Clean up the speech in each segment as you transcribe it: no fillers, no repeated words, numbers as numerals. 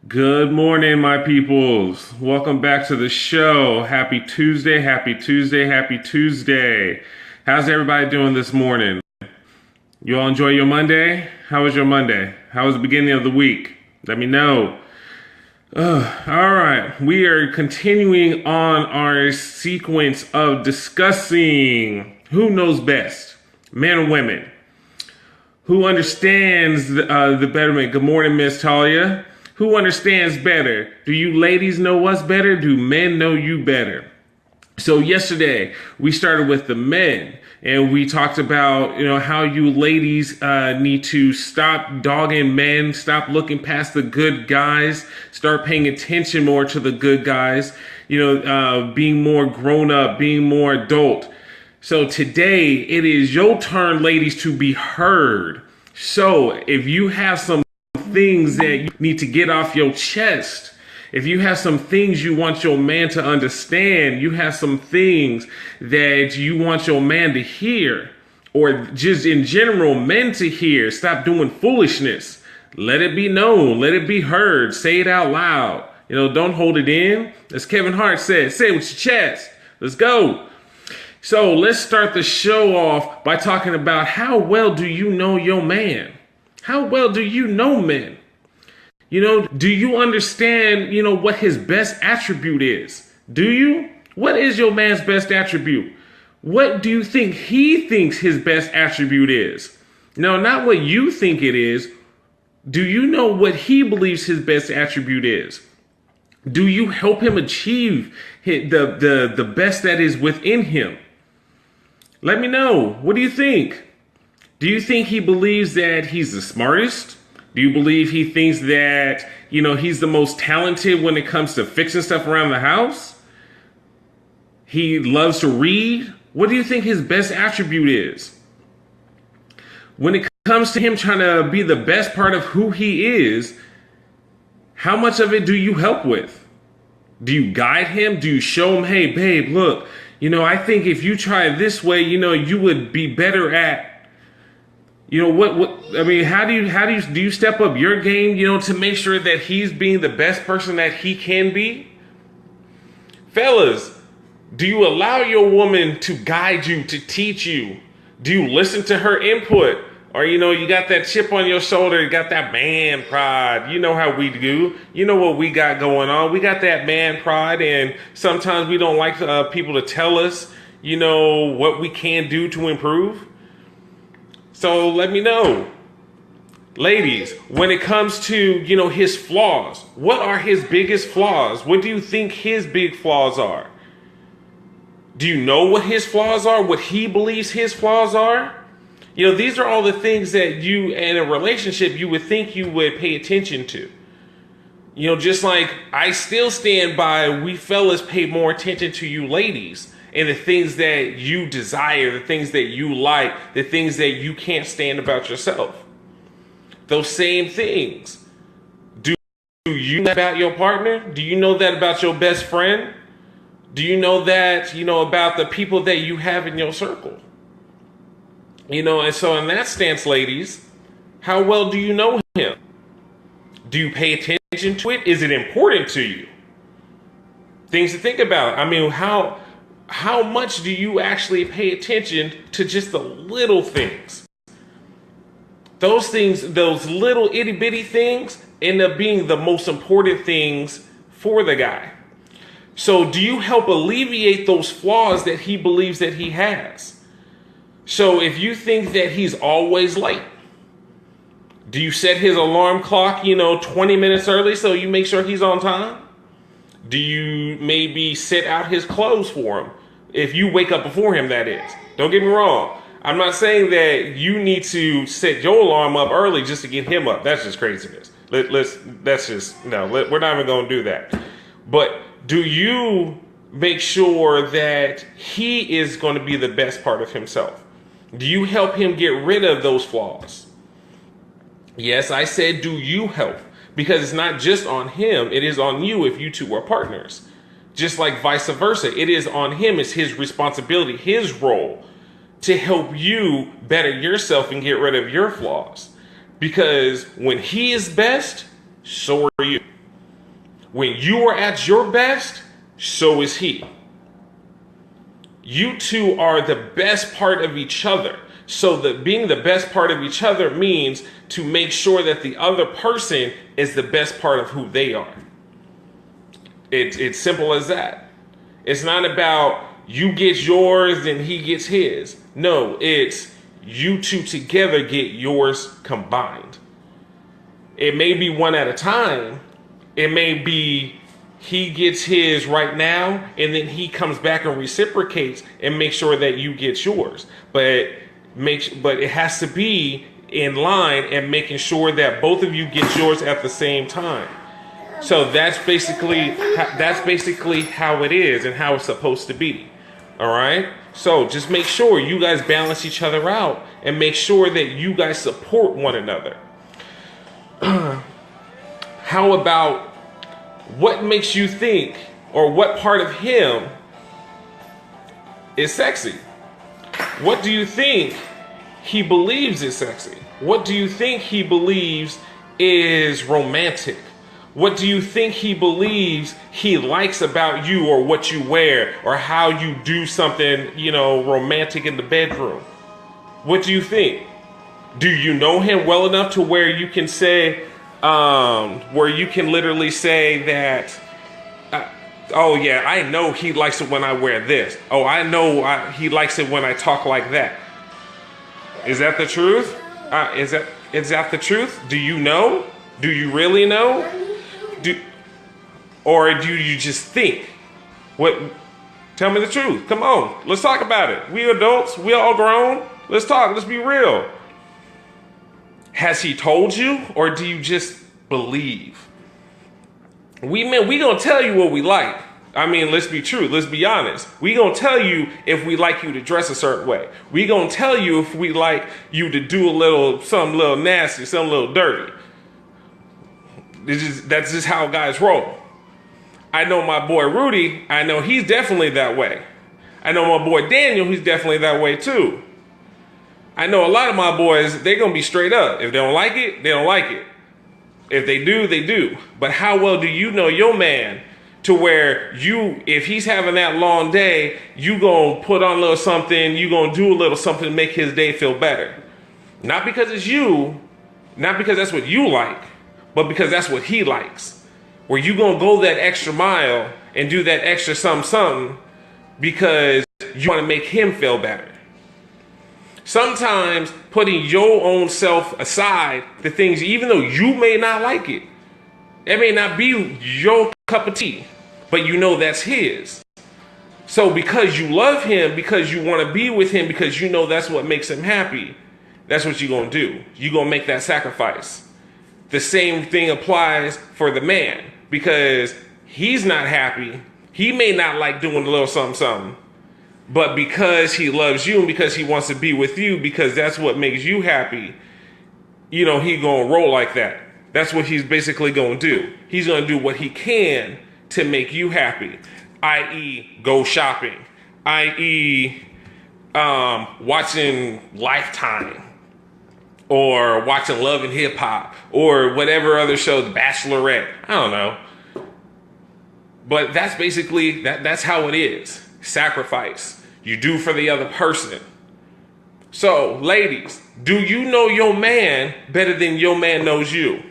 Good morning, my peoples. Welcome back to the show. Happy Tuesday, happy Tuesday, happy Tuesday. How's everybody doing this morning? You all enjoy your Monday? How was your Monday? How was the beginning of the week? Let me know. All right, we are continuing on our sequence of discussing who knows best, men or women. Who understands the betterment? Good morning, Miss Talia. Who understands better? Do you ladies know us better? Do men know you better? So yesterday we started with the men, and we talked about how you ladies need to stop dogging men, stop looking past the good guys, start paying attention more to the good guys. Being more grown up, being more adult. So today it is your turn, ladies, to be heard. So if you have some things that you need to get off your chest, if you have some things you want your man to understand, you have some things that you want your man to hear, or just in general, men to hear, stop doing foolishness. Let it be known. Let it be heard. Say it out loud. Don't hold it in. As Kevin Hart said, say it with your chest. Let's go. So let's start the show off by talking about how well do you know your man? How well do you know men? Do you understand, what his best attribute is? Do you? What is your man's best attribute? What do you think he thinks his best attribute is? No, not what you think it is. Do you know what he believes his best attribute is? Do you help him achieve the best that is within him? Let me know. What do you think? Do you think he believes that he's the smartest? Do you believe he thinks that, he's the most talented when it comes to fixing stuff around the house? He loves to read. What do you think his best attribute is? When it comes to him trying to be the best part of who he is, how much of it do you help with? Do you guide him? Do you show him, hey, babe, look, I think if you try it this way, you would be better at, how do you step up your game, to make sure that he's being the best person that he can be? Fellas, do you allow your woman to guide you, to teach you? Do you listen to her input? Or, you got that chip on your shoulder, you got that man pride. You know how we do. You know what we got going on. We got that man pride, and sometimes we don't like people to tell us, what we can do to improve. So let me know. Ladies, when it comes to, his flaws, what are his biggest flaws? What do you think his big flaws are? Do you know what his flaws are? What he believes his flaws are? These are all the things that you, in a relationship, you would think you would pay attention to. Just like I still stand by, we fellas pay more attention to you ladies and the things that you desire, the things that you like, the things that you can't stand about yourself. Those same things. Do you know that about your partner? Do you know that about your best friend? Do you know that, about the people that you have in your circle? And so in that stance, ladies, how well do you know him? Do you pay attention to it? Is it important to you? Things to think about. How much do you actually pay attention to just the little things? Those things, those little itty bitty things end up being the most important things for the guy. So do you help alleviate those flaws that he believes that he has? So if you think that he's always late, do you set his alarm clock, 20 minutes early so you make sure he's on time? Do you maybe set out his clothes for him? If you wake up before him, that is. Don't get me wrong. I'm not saying that you need to set your alarm up early just to get him up. That's just craziness. We're not even going to do that. But do you make sure that he is going to be the best part of himself? Do you help him get rid of those flaws? Yes, I said, do you help? Because it's not just on him. It is on you if you two are partners. Just like vice versa. It is on him. It's his responsibility, his role to help you better yourself and get rid of your flaws. Because when he is best, so are you. When you are at your best, so is he. You two are the best part of each other. So that being the best part of each other means to make sure that the other person is the best part of who they are. It's simple as that. It's not about you get yours and he gets his. No, it's you two together get yours combined. It may be one at a time. It may be he gets his right now and then he comes back and reciprocates and makes sure that you get yours. But it has to be in line and making sure that both of you get yours at the same time. So that's basically how it is and how it's supposed to be. All right? So just make sure you guys balance each other out and make sure that you guys support one another. How about what makes you think, or what part of him is sexy? What do you think he believes is sexy? What do you think he believes is romantic? What do you think he believes he likes about you, or what you wear, or how you do something, romantic in the bedroom? What do you think? Do you know him well enough to where you can say, where you can literally say that, oh yeah, I know he likes it when I wear this. Oh, I know he likes it when I talk like that. Is that the truth? Is that the truth? Do you know? Do you really know? Or do you just think? What? Tell me the truth. Come on, let's talk about it. We adults, we all grown. Let's talk. Let's be real. Has he told you, or do you just believe? We gonna tell you what we like. I mean, let's be true. Let's be honest. We gonna tell you if we like you to dress a certain way. We gonna tell you if we like you to do something a little nasty, something a little dirty. That's just how guys roll. I know my boy Rudy. I know he's definitely that way. I know my boy Daniel. He's definitely that way too. I know a lot of my boys, they're going to be straight up. If they don't like it, they don't like it. If they do, they do. But how well do you know your man to where if he's having that long day, you going to put on a little something, you going to do a little something to make his day feel better. Not because it's you, not because that's what you like, but because that's what he likes. Where you going to go that extra mile and do that extra something because you want to make him feel better. Sometimes putting your own self aside, the things, even though you may not like it, it may not be your cup of tea, but you know that's his. So because you love him, because you want to be with him, because you know that's what makes him happy, that's what you're going to do. You're going to make that sacrifice. The same thing applies for the man, because he's not happy. He may not like doing a little something. But because he loves you and because he wants to be with you, because that's what makes you happy, he gonna roll like that. That's what he's basically gonna do. He's gonna do what he can to make you happy, i.e. go shopping, i.e. Watching Lifetime, or watching Love and Hip Hop, or whatever other show, The Bachelorette. I don't know. But that's basically, that's how it is. Sacrifice. You do for the other person. So, ladies, do you know your man better than your man knows you?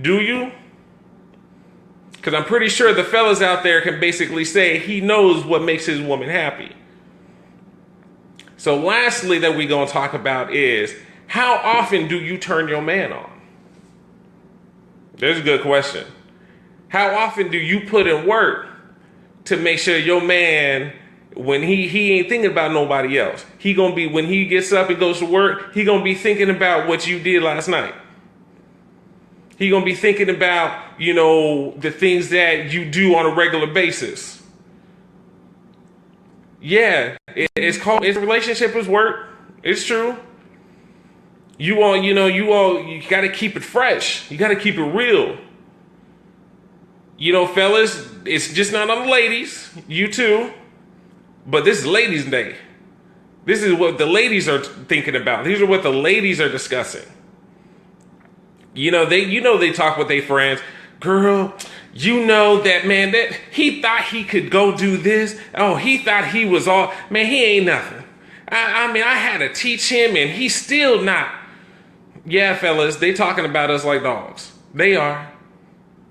Do you? Because I'm pretty sure the fellas out there can basically say he knows what makes his woman happy. So lastly that we're going to talk about is, how often do you turn your man on? There's a good question. How often do you put in work to make sure your man, when he ain't thinking about nobody else, he gonna be, when he gets up and goes to work, he gonna be thinking about what you did last night. He gonna be thinking about, the things that you do on a regular basis. Yeah, it's relationship is work. It's true. You gotta keep it fresh. You gotta keep it real. Fellas, it's just not on the ladies, you too, but this is ladies' day. This is what the ladies are thinking about. These are what the ladies are discussing. They talk with their friends. girl, you know that, man, that he thought he could go do this. Oh, he thought he was all, man, he ain't nothing. I mean, I had to teach him and he's still not. Yeah, fellas, they talking about us like dogs. They are.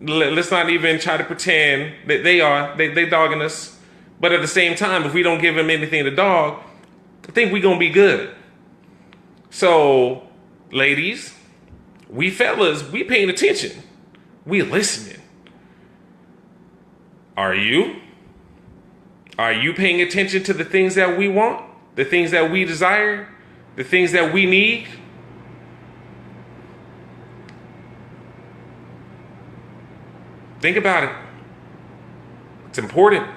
Let's not even try to pretend that they are. They dogging us. But at the same time, if we don't give him anything to dog, I think we gonna be good. So, ladies, we fellas, we paying attention. We listening. Are you? Are you paying attention to the things that we want? The things that we desire? The things that we need? Think about it. It's important.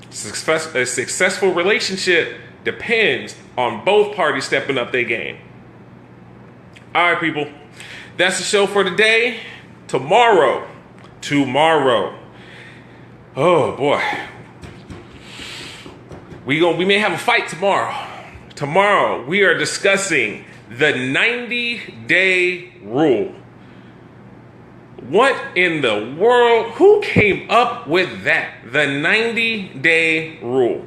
A successful relationship depends on both parties stepping up their game. All right, people. That's the show for today. Tomorrow. Oh boy. We may have a fight tomorrow. Tomorrow we are discussing the 90-day rule. What in the world? Who came up with that? The 90-day rule.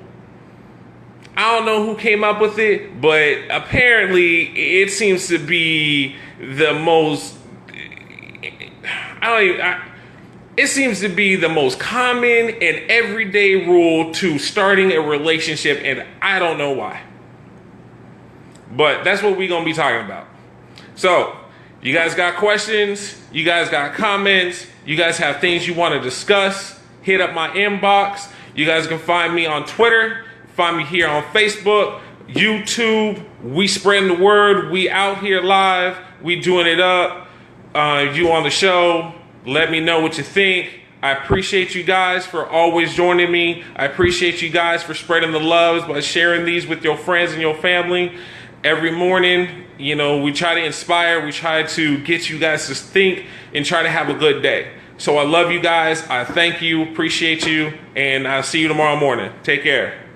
I don't know who came up with it, but apparently it seems to be the most, it seems to be the most common and everyday rule to starting a relationship, and I don't know why. But that's what we're going to be talking about. So, you guys got questions? You guys got comments? You guys have things you want to discuss? Hit up my inbox. You guys can find me on Twitter. Find me here on Facebook, YouTube. We spreading the word. We out here live. We doing it up. You on the show. Let me know what you think. I appreciate you guys for always joining me. I appreciate you guys for spreading the loves by sharing these with your friends and your family. Every morning, you know, we try to inspire. We try to get you guys to think and try to have a good day. So I love you guys. I thank you. Appreciate you. And I'll see you tomorrow morning. Take care.